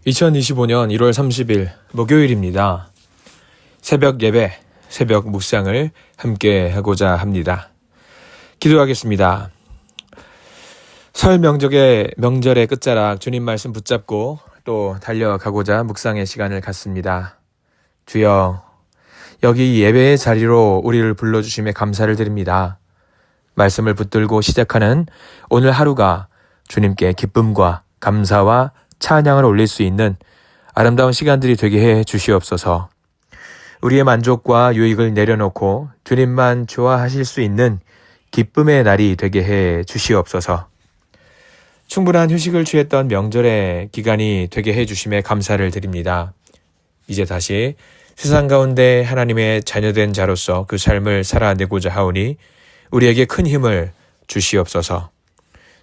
2025년 1월 30일 목요일입니다. 새벽 예배, 새벽 묵상을 함께 하고자 합니다. 기도하겠습니다. 설 명절의 끝자락 주님 말씀 붙잡고 또 달려가고자 묵상의 시간을 갖습니다. 주여, 여기 예배의 자리로 우리를 불러주심에 감사를 드립니다. 말씀을 붙들고 시작하는 오늘 하루가 주님께 기쁨과 감사와 찬양을 올릴 수 있는 아름다운 시간들이 되게 해 주시옵소서. 우리의 만족과 유익을 내려놓고 주님만 좋아하실 수 있는 기쁨의 날이 되게 해 주시옵소서. 충분한 휴식을 취했던 명절의 기간이 되게 해 주심에 감사를 드립니다. 이제 다시 세상 가운데 하나님의 자녀된 자로서 그 삶을 살아내고자 하오니 우리에게 큰 힘을 주시옵소서.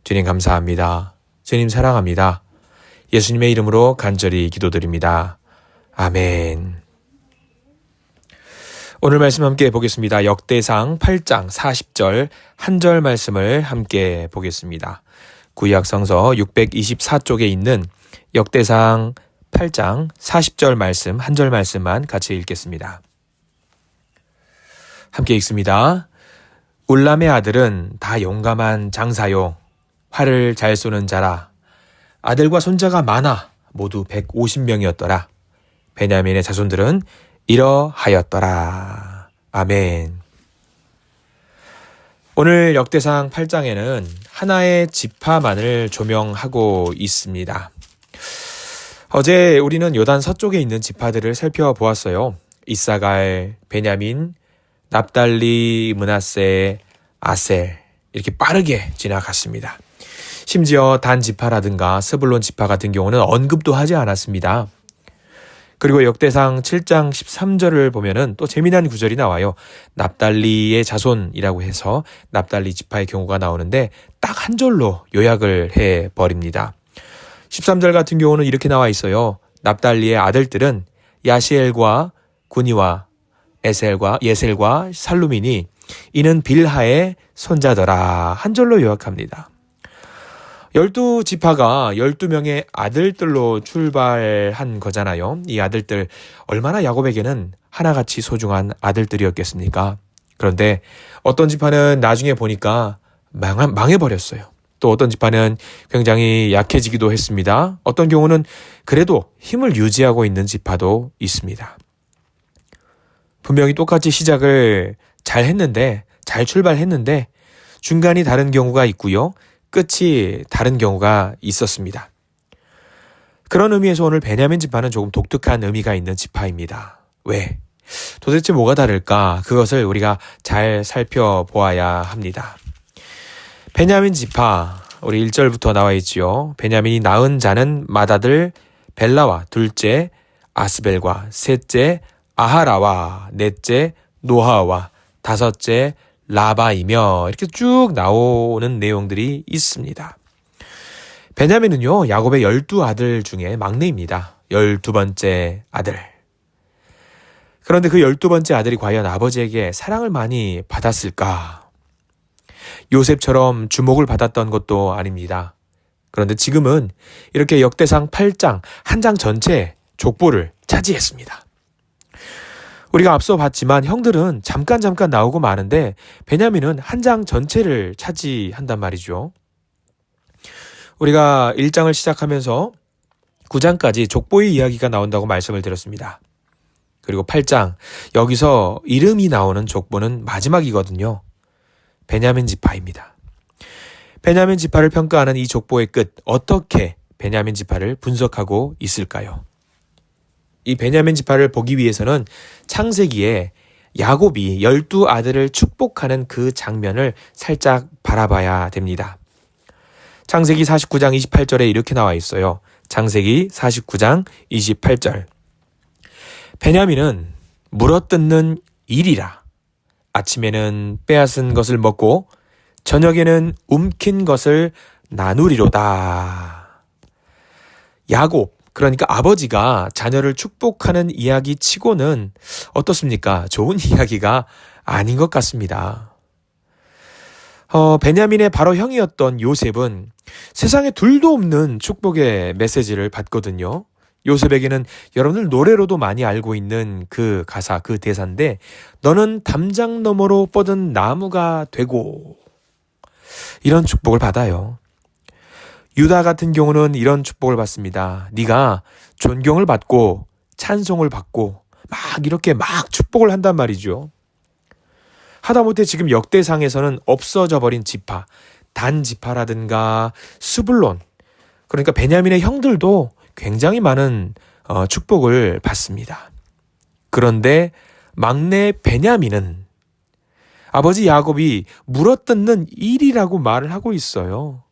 주님 감사합니다. 주님 사랑합니다. 예수님의 이름으로 간절히 기도드립니다. 아멘. 오늘 말씀 함께 보겠습니다. 역대상 8장 40절 한 절 말씀을 함께 보겠습니다. 구약 성서 624쪽에 있는 역대상 8장 40절 말씀 한 절 말씀만 같이 읽겠습니다. 함께 읽습니다. 울람의 아들은 다 용감한 장사요, 활을 잘 쏘는 자라. 아들과 손자가 많아 모두 150명이었더라. 베냐민의 자손들은 이러하였더라. 아멘. 오늘 역대상 8장에는 하나의 지파만을 조명하고 있습니다. 어제 우리는 요단 서쪽에 있는 지파들을 살펴보았어요. 이사갈, 베냐민, 납달리, 므낫세, 아셀 이렇게 빠르게 지나갔습니다. 심지어 단 지파라든가 스불론 지파 같은 경우는 언급도 하지 않았습니다. 그리고 역대상 7장 13절을 보면은 또 재미난 구절이 나와요. 납달리의 자손이라고 해서 납달리 지파의 경우가 나오는데 딱 한 절로 요약을 해버립니다. 13절 같은 경우는 이렇게 나와 있어요. 납달리의 아들들은 야시엘과 구니와 예셀과 살루민이 이는 빌하의 손자더라. 한 절로 요약합니다. 12지파가 12명의 아들들로 출발한 거잖아요. 이 아들들 얼마나 야곱에게는 하나같이 소중한 아들들이었겠습니까? 그런데 어떤 지파는 나중에 보니까 망해버렸어요. 또 어떤 지파는 굉장히 약해지기도 했습니다. 어떤 경우는 그래도 힘을 유지하고 있는 지파도 있습니다. 분명히 똑같이 시작을 잘 출발했는데 중간이 다른 경우가 있고요. 끝이 다른 경우가 있었습니다. 그런 의미에서 오늘 베냐민 지파는 조금 독특한 의미가 있는 지파입니다. 왜? 도대체 뭐가 다를까? 그것을 우리가 잘 살펴보아야 합니다. 베냐민 지파, 우리 1절부터 나와 있지요. 베냐민이 낳은 자는 맏아들 벨라와 둘째 아스벨과 셋째 아하라와 넷째 노하와 다섯째 라바이며 이렇게 쭉 나오는 내용들이 있습니다. 베냐민은요, 야곱의 12아들 중에 막내입니다. 12번째 아들. 그런데 그 12번째 아들이 과연 아버지에게 사랑을 많이 받았을까? 요셉처럼 주목을 받았던 것도 아닙니다. 그런데 지금은 이렇게 역대상 8장 한 장 전체 족보를 차지했습니다. 우리가 앞서 봤지만 형들은 잠깐 나오고 마는데 베냐민은 한 장 전체를 차지한단 말이죠. 우리가 1장을 시작하면서 9장까지 족보의 이야기가 나온다고 말씀을 드렸습니다. 그리고 8장, 여기서 이름이 나오는 족보는 마지막이거든요. 베냐민 지파입니다. 베냐민 지파를 평가하는 이 족보의 끝, 어떻게 베냐민 지파를 분석하고 있을까요? 이 베냐민 지파를 보기 위해서는 창세기에 야곱이 12아들을 축복하는 그 장면을 살짝 바라봐야 됩니다. 창세기 49장 28절에 이렇게 나와 있어요. 창세기 49장 28절. 베냐민은 물어뜯는 일이라. 아침에는 빼앗은 것을 먹고 저녁에는 움킨 것을 나누리로다. 야곱, 그러니까 아버지가 자녀를 축복하는 이야기 치고는 어떻습니까? 좋은 이야기가 아닌 것 같습니다. 베냐민의 바로 형이었던 요셉은 세상에 둘도 없는 축복의 메시지를 받거든요. 요셉에게는 여러분들 노래로도 많이 알고 있는 그 가사, 그 대사인데 너는 담장 너머로 뻗은 나무가 되고 이런 축복을 받아요. 유다 같은 경우는 이런 축복을 받습니다. 네가 존경을 받고 찬송을 받고 막 이렇게 막 축복을 한단 말이죠. 하다못해 지금 역대상에서는 없어져 버린 지파, 단 지파라든가 스불론, 그러니까 베냐민의 형들도 굉장히 많은 축복을 받습니다. 그런데 막내 베냐민은 아버지 야곱이 물어뜯는 일이라고 말을 하고 있어요.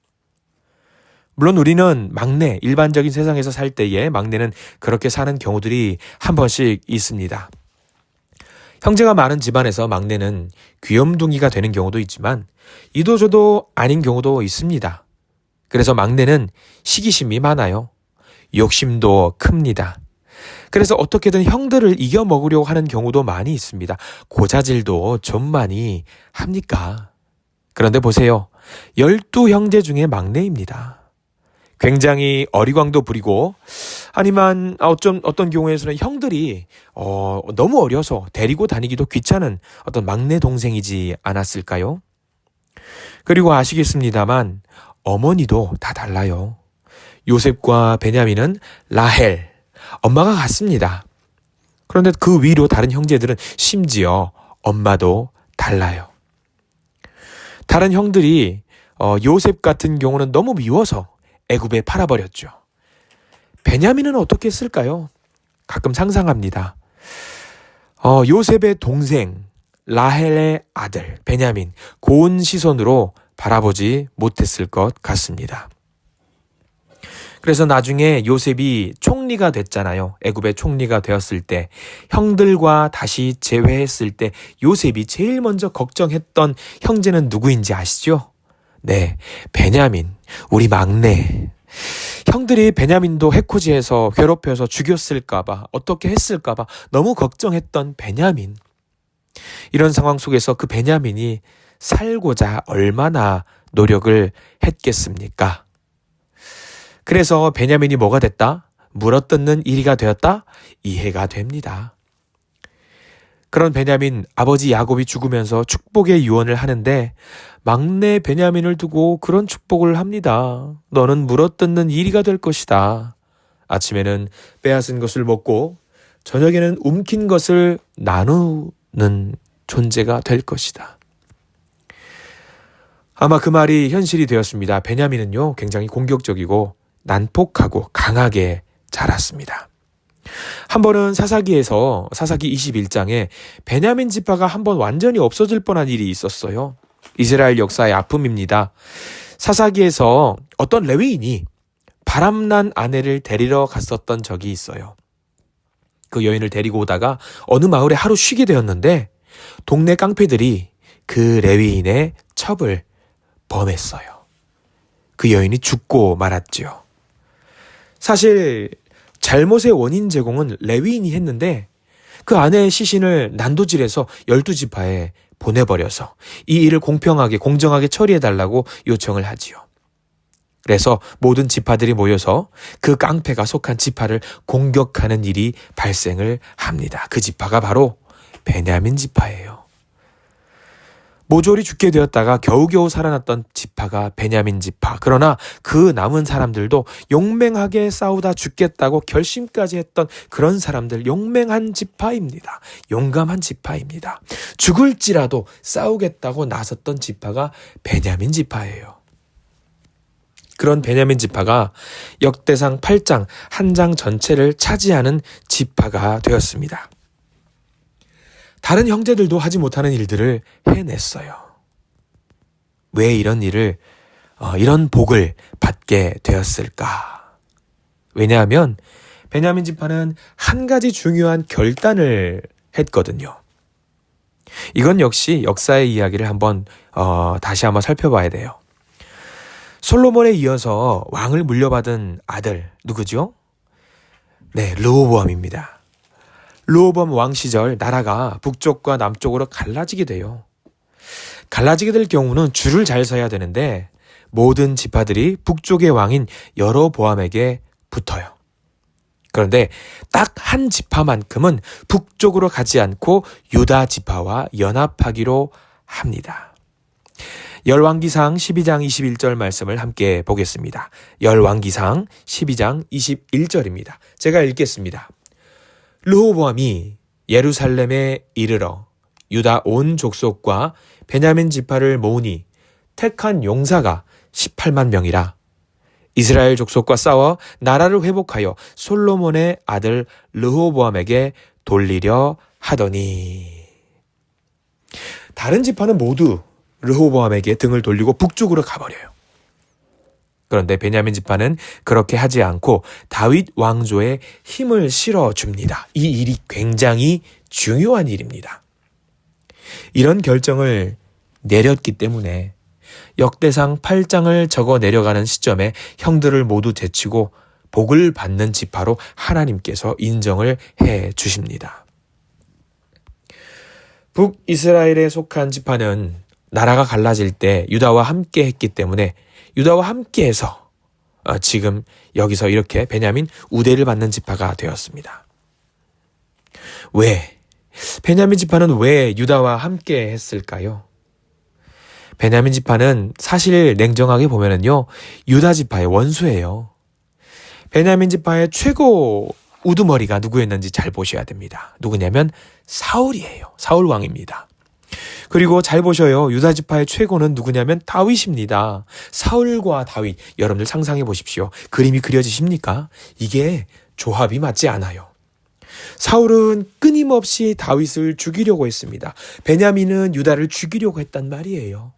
물론 우리는 막내, 일반적인 세상에서 살 때에 막내는 그렇게 사는 경우들이 한 번씩 있습니다. 형제가 많은 집안에서 막내는 귀염둥이가 되는 경우도 있지만 이도저도 아닌 경우도 있습니다. 그래서 막내는 시기심이 많아요. 욕심도 큽니다. 그래서 어떻게든 형들을 이겨먹으려고 하는 경우도 많이 있습니다. 고자질도 좀 많이 합니까? 그런데 보세요. 12형제 중에 막내입니다. 굉장히 어리광도 부리고 아니면 어떤 경우에서는 형들이 너무 어려서 데리고 다니기도 귀찮은 어떤 막내 동생이지 않았을까요? 그리고 아시겠습니다만 어머니도 다 달라요. 요셉과 베냐민은 라헬, 엄마가 같습니다. 그런데 그 위로 다른 형제들은 심지어 엄마도 달라요. 다른 형들이 요셉 같은 경우는 너무 미워서 애굽에 팔아버렸죠. 베냐민은 어떻게 했을까요? 가끔 상상합니다. 요셉의 동생 라헬의 아들 베냐민 고운 시선으로 바라보지 못했을 것 같습니다. 그래서 나중에 요셉이 총리가 됐잖아요. 애굽의 총리가 되었을 때 형들과 다시 재회했을 때 요셉이 제일 먼저 걱정했던 형제는 누구인지 아시죠? 네, 베냐민, 우리 막내. 형들이 베냐민도 해코지해서 괴롭혀서 죽였을까봐, 어떻게 했을까봐 너무 걱정했던 베냐민. 이런 상황 속에서 그 베냐민이 살고자 얼마나 노력을 했겠습니까? 그래서 베냐민이 뭐가 됐다? 물어뜯는 이리가 되었다? 이해가 됩니다. 그런 베냐민, 아버지 야곱이 죽으면서 축복의 유언을 하는데 막내 베냐민을 두고 그런 축복을 합니다. 너는 물어뜯는 이리가 될 것이다. 아침에는 빼앗은 것을 먹고 저녁에는 움킨 것을 나누는 존재가 될 것이다. 아마 그 말이 현실이 되었습니다. 베냐민은요, 굉장히 공격적이고 난폭하고 강하게 자랐습니다. 한 번은 사사기 21장에 베냐민 지파가 한 번 완전히 없어질 뻔한 일이 있었어요. 이스라엘 역사의 아픔입니다. 사사기에서 어떤 레위인이 바람난 아내를 데리러 갔었던 적이 있어요. 그 여인을 데리고 오다가 어느 마을에 하루 쉬게 되었는데 동네 깡패들이 그 레위인의 첩을 범했어요. 그 여인이 죽고 말았죠. 사실 잘못의 원인 제공은 레위인이 했는데 그 아내의 시신을 난도질해서 12지파에 보내버려서 이 일을 공평하게 공정하게 처리해달라고 요청을 하지요. 그래서 모든 지파들이 모여서 그 깡패가 속한 지파를 공격하는 일이 발생을 합니다. 그 지파가 바로 베냐민 지파예요. 모조리 죽게 되었다가 겨우겨우 살아났던 지파가 베냐민 지파. 그러나 그 남은 사람들도 용맹하게 싸우다 죽겠다고 결심까지 했던 그런 사람들, 용맹한 지파입니다. 용감한 지파입니다. 죽을지라도 싸우겠다고 나섰던 지파가 베냐민 지파예요. 그런 베냐민 지파가 역대상 8장 한 장 전체를 차지하는 지파가 되었습니다. 다른 형제들도 하지 못하는 일들을 해냈어요. 왜 이런 복을 받게 되었을까? 왜냐하면 베냐민 지파는 한 가지 중요한 결단을 했거든요. 이건 역시 역사의 이야기를 다시 한번 살펴봐야 돼요. 솔로몬에 이어서 왕을 물려받은 아들 누구죠? 네, 르호보암입니다. 르호보암 왕 시절 나라가 북쪽과 남쪽으로 갈라지게 돼요. 갈라지게 될 경우는 줄을 잘 서야 되는데 모든 지파들이 북쪽의 왕인 여로보암에게 붙어요. 그런데 딱 한 지파만큼은 북쪽으로 가지 않고 유다 지파와 연합하기로 합니다. 열왕기상 12장 21절 말씀을 함께 보겠습니다. 열왕기상 12장 21절입니다. 제가 읽겠습니다. 르호보암이 예루살렘에 이르러 유다 온 족속과 베냐민 지파를 모으니 택한 용사가 18만 명이라. 이스라엘 족속과 싸워 나라를 회복하여 솔로몬의 아들 르호보암에게 돌리려 하더니. 다른 지파는 모두 르호보암에게 등을 돌리고 북쪽으로 가버려요. 그런데 베냐민 지파는 그렇게 하지 않고 다윗 왕조에 힘을 실어줍니다. 이 일이 굉장히 중요한 일입니다. 이런 결정을 내렸기 때문에 역대상 8장을 적어 내려가는 시점에 형들을 모두 제치고 복을 받는 지파로 하나님께서 인정을 해 주십니다. 북이스라엘에 속한 지파는 나라가 갈라질 때 유다와 함께 했기 때문에 유다와 함께 해서 지금 여기서 이렇게 베냐민 우대를 받는 지파가 되었습니다. 왜? 베냐민 지파는 왜 유다와 함께 했을까요? 베냐민 지파는 사실 냉정하게 보면은요, 유다 지파의 원수예요. 베냐민 지파의 최고 우두머리가 누구였는지 잘 보셔야 됩니다. 누구냐면 사울이에요. 사울 왕입니다. 그리고 잘 보셔요. 유다 지파의 최고는 누구냐면 다윗입니다. 사울과 다윗, 여러분들 상상해 보십시오. 그림이 그려지십니까? 이게 조합이 맞지 않아요. 사울은 끊임없이 다윗을 죽이려고 했습니다. 베냐민은 유다를 죽이려고 했단 말이에요.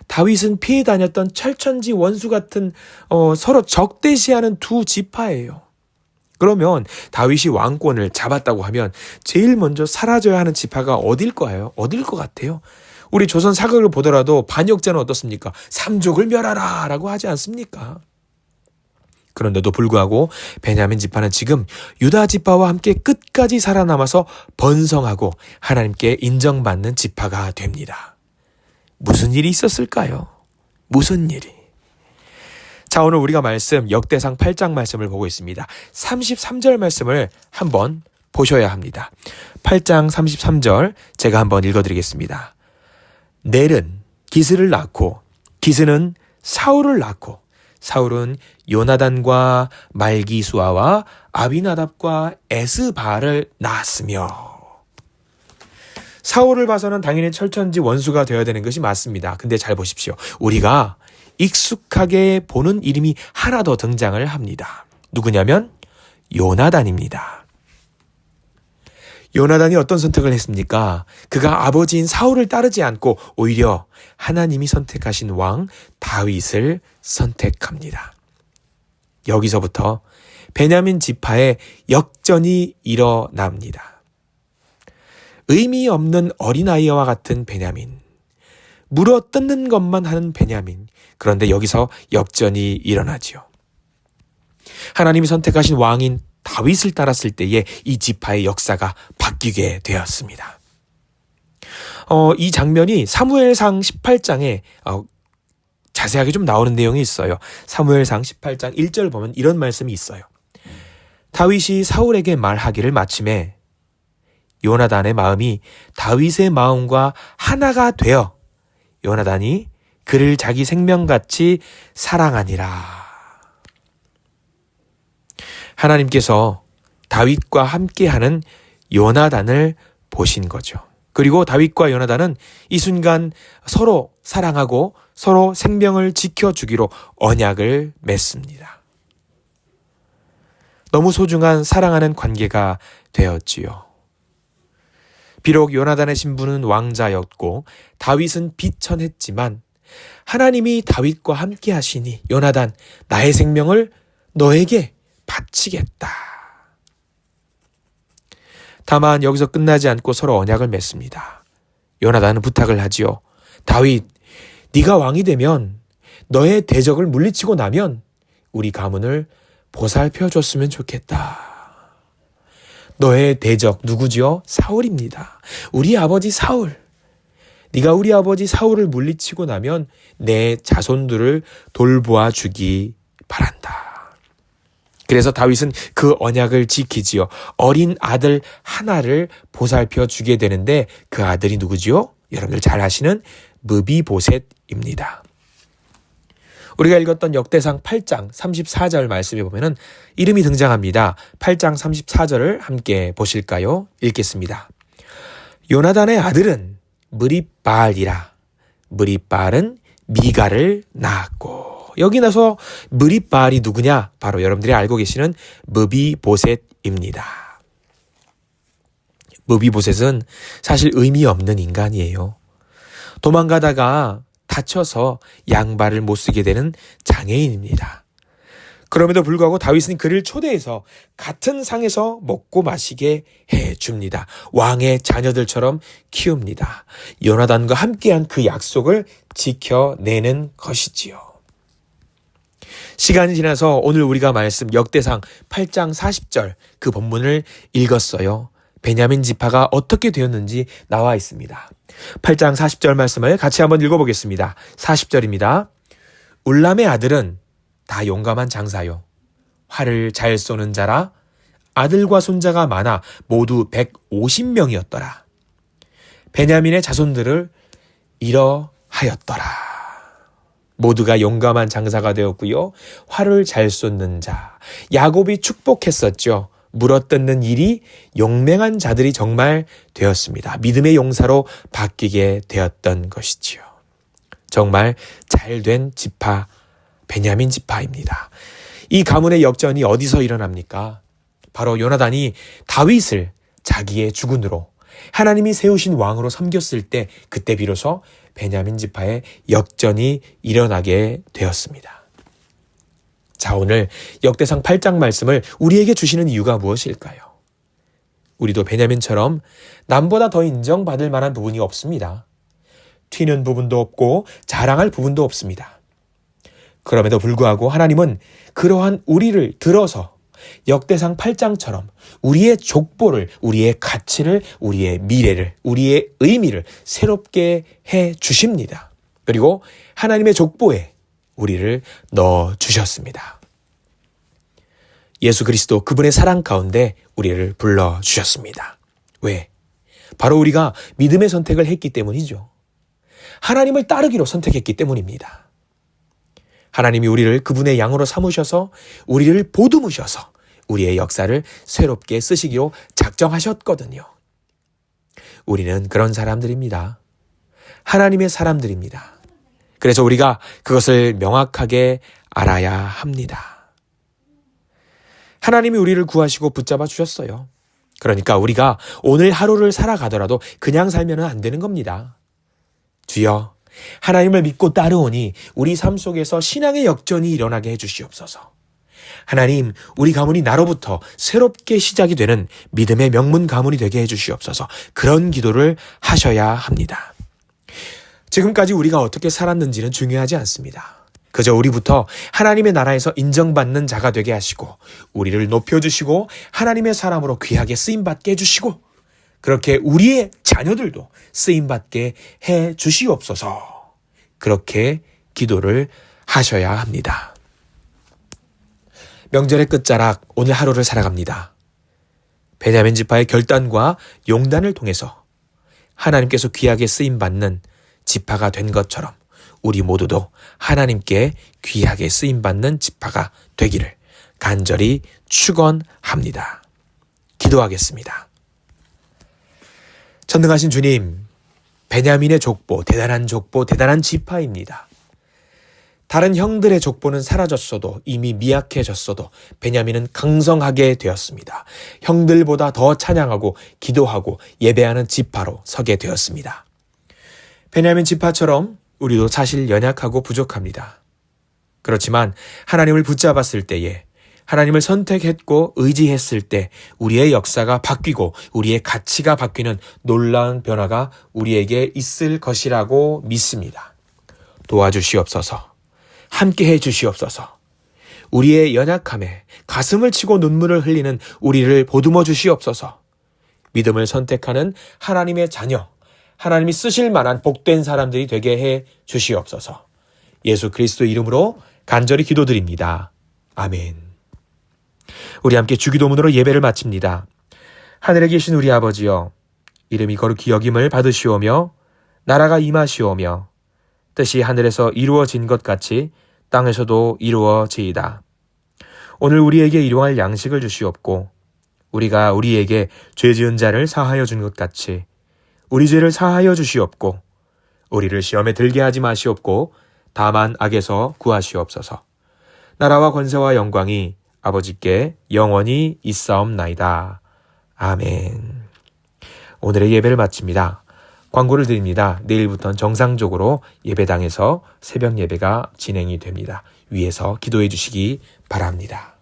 다윗은 피해 다녔던 철천지 원수 같은 서로 적대시하는 두 지파예요. 그러면 다윗이 왕권을 잡았다고 하면 제일 먼저 사라져야 하는 지파가 어딜 거예요? 어딜 것 같아요? 우리 조선 사극을 보더라도 반역자는 어떻습니까? 삼족을 멸하라 라고 하지 않습니까? 그런데도 불구하고 베냐민 지파는 지금 유다 지파와 함께 끝까지 살아남아서 번성하고 하나님께 인정받는 지파가 됩니다. 무슨 일이 있었을까요? 무슨 일이? 자, 오늘 우리가 역대상 8장 말씀을 보고 있습니다. 33절 말씀을 한번 보셔야 합니다. 8장 33절 제가 한번 읽어드리겠습니다. 넬은 기스를 낳고 기스는 사울을 낳고 사울은 요나단과 말기수아와 아비나답과 에스바를 낳았으며. 사울을 봐서는 당연히 철천지 원수가 되어야 되는 것이 맞습니다. 근데 잘 보십시오. 우리가 익숙하게 보는 이름이 하나 더 등장을 합니다. 누구냐면 요나단입니다. 요나단이 어떤 선택을 했습니까? 그가 아버지인 사울을 따르지 않고 오히려 하나님이 선택하신 왕 다윗을 선택합니다. 여기서부터 베냐민 지파의 역전이 일어납니다. 의미 없는 어린아이와 같은 베냐민, 물어 뜯는 것만 하는 베냐민. 그런데 여기서 역전이 일어나지요. 하나님이 선택하신 왕인 다윗을 따랐을 때에 이 지파의 역사가 바뀌게 되었습니다. 이 장면이 사무엘상 18장에 자세하게 좀 나오는 내용이 있어요. 사무엘상 18장 1절 보면 이런 말씀이 있어요. 다윗이 사울에게 말하기를 마침에 요나단의 마음이 다윗의 마음과 하나가 되어 요나단이 그를 자기 생명같이 사랑하니라. 하나님께서 다윗과 함께하는 요나단을 보신 거죠. 그리고 다윗과 요나단은 이 순간 서로 사랑하고 서로 생명을 지켜주기로 언약을 맺습니다. 너무 소중한 사랑하는 관계가 되었지요. 비록 요나단의 신부는 왕자였고 다윗은 비천했지만 하나님이 다윗과 함께 하시니 요나단, 나의 생명을 너에게 바치겠다. 다만 여기서 끝나지 않고 서로 언약을 맺습니다. 요나단은 부탁을 하지요. 다윗, 네가 왕이 되면 너의 대적을 물리치고 나면 우리 가문을 보살펴줬으면 좋겠다. 너의 대적 누구지요? 사울입니다. 우리 아버지 사울. 네가 우리 아버지 사울을 물리치고 나면 내 자손들을 돌보아 주기 바란다. 그래서 다윗은 그 언약을 지키지요. 어린 아들 하나를 보살펴 주게 되는데 그 아들이 누구지요? 여러분들 잘 아시는 므비보셋입니다. 우리가 읽었던 역대상 8장 34절 말씀에 보면은 이름이 등장합니다. 8장 34절을 함께 보실까요? 읽겠습니다. 요나단의 아들은 므립바알이라. 므립바알은 미가를 낳았고. 여기 나서 므립바알이 누구냐? 바로 여러분들이 알고 계시는 므비보셋입니다. 므비보셋은 사실 의미 없는 인간이에요. 도망가다가 다쳐서 양발을 못 쓰게 되는 장애인입니다. 그럼에도 불구하고 다윗은 그를 초대해서 같은 상에서 먹고 마시게 해줍니다. 왕의 자녀들처럼 키웁니다. 요나단과 함께한 그 약속을 지켜내는 것이지요. 시간이 지나서 오늘 우리가 말씀 역대상 8장 40절 그 본문을 읽었어요. 베냐민 지파가 어떻게 되었는지 나와 있습니다. 8장 40절 말씀을 같이 한번 읽어보겠습니다. 40절입니다. 울람의 아들은 다 용감한 장사요. 활을 잘 쏘는 자라. 아들과 손자가 많아 모두 150명이었더라. 베냐민의 자손들을 이러하였더라. 모두가 용감한 장사가 되었고요. 활을 잘 쏘는 자. 야곱이 축복했었죠. 물어뜯는 일이 용맹한 자들이 정말 되었습니다. 믿음의 용사로 바뀌게 되었던 것이지요. 정말 잘된 지파, 베냐민 지파입니다. 이 가문의 역전이 어디서 일어납니까? 바로 요나단이 다윗을 자기의 주군으로 하나님이 세우신 왕으로 섬겼을 때 그때 비로소 베냐민 지파의 역전이 일어나게 되었습니다. 자, 오늘 역대상 8장 말씀을 우리에게 주시는 이유가 무엇일까요? 우리도 베냐민처럼 남보다 더 인정받을 만한 부분이 없습니다. 튀는 부분도 없고 자랑할 부분도 없습니다. 그럼에도 불구하고 하나님은 그러한 우리를 들어서 역대상 8장처럼 우리의 족보를, 우리의 가치를, 우리의 미래를, 우리의 의미를 새롭게 해 주십니다. 그리고 하나님의 족보에 우리를 넣어 주셨습니다. 예수 그리스도 그분의 사랑 가운데 우리를 불러 주셨습니다. 왜? 바로 우리가 믿음의 선택을 했기 때문이죠. 하나님을 따르기로 선택했기 때문입니다. 하나님이 우리를 그분의 양으로 삼으셔서 우리를 보듬으셔서 우리의 역사를 새롭게 쓰시기로 작정하셨거든요. 우리는 그런 사람들입니다. 하나님의 사람들입니다. 그래서 우리가 그것을 명확하게 알아야 합니다. 하나님이 우리를 구하시고 붙잡아 주셨어요. 그러니까 우리가 오늘 하루를 살아가더라도 그냥 살면 안 되는 겁니다. 주여, 하나님을 믿고 따르오니 우리 삶 속에서 신앙의 역전이 일어나게 해주시옵소서. 하나님, 우리 가문이 나로부터 새롭게 시작이 되는 믿음의 명문 가문이 되게 해주시옵소서. 그런 기도를 하셔야 합니다. 지금까지 우리가 어떻게 살았는지는 중요하지 않습니다. 그저 우리부터 하나님의 나라에서 인정받는 자가 되게 하시고 우리를 높여주시고 하나님의 사람으로 귀하게 쓰임받게 해주시고 그렇게 우리의 자녀들도 쓰임받게 해 주시옵소서. 그렇게 기도를 하셔야 합니다. 명절의 끝자락 오늘 하루를 살아갑니다. 베냐민 지파의 결단과 용단을 통해서 하나님께서 귀하게 쓰임받는 지파가 된 것처럼 우리 모두도 하나님께 귀하게 쓰임받는 지파가 되기를 간절히 축원합니다. 기도하겠습니다. 전능하신 주님, 베냐민의 족보, 대단한 지파입니다. 다른 형들의 족보는 사라졌어도 이미 미약해졌어도 베냐민은 강성하게 되었습니다. 형들보다 더 찬양하고 기도하고 예배하는 지파로 서게 되었습니다. 베냐민 지파처럼 우리도 사실 연약하고 부족합니다. 그렇지만 하나님을 붙잡았을 때에 하나님을 선택했고 의지했을 때 우리의 역사가 바뀌고 우리의 가치가 바뀌는 놀라운 변화가 우리에게 있을 것이라고 믿습니다. 도와주시옵소서. 함께해 주시옵소서. 우리의 연약함에 가슴을 치고 눈물을 흘리는 우리를 보듬어 주시옵소서. 믿음을 선택하는 하나님의 자녀, 하나님이 쓰실 만한 복된 사람들이 되게 해 주시옵소서. 예수 그리스도 이름으로 간절히 기도드립니다. 아멘. 우리 함께 주기도문으로 예배를 마칩니다. 하늘에 계신 우리 아버지여, 이름이 거룩히 여김을 받으시오며 나라가 임하시오며 뜻이 하늘에서 이루어진 것 같이 땅에서도 이루어지이다. 오늘 우리에게 일용할 양식을 주시옵고 우리가 우리에게 죄 지은 자를 사하여 준 것 같이 우리 죄를 사하여 주시옵고 우리를 시험에 들게 하지 마시옵고 다만 악에서 구하시옵소서. 나라와 권세와 영광이 아버지께 영원히 있사옵나이다. 아멘. 오늘의 예배를 마칩니다. 광고를 드립니다. 내일부터는 정상적으로 예배당에서 새벽 예배가 진행이 됩니다. 위에서 기도해 주시기 바랍니다.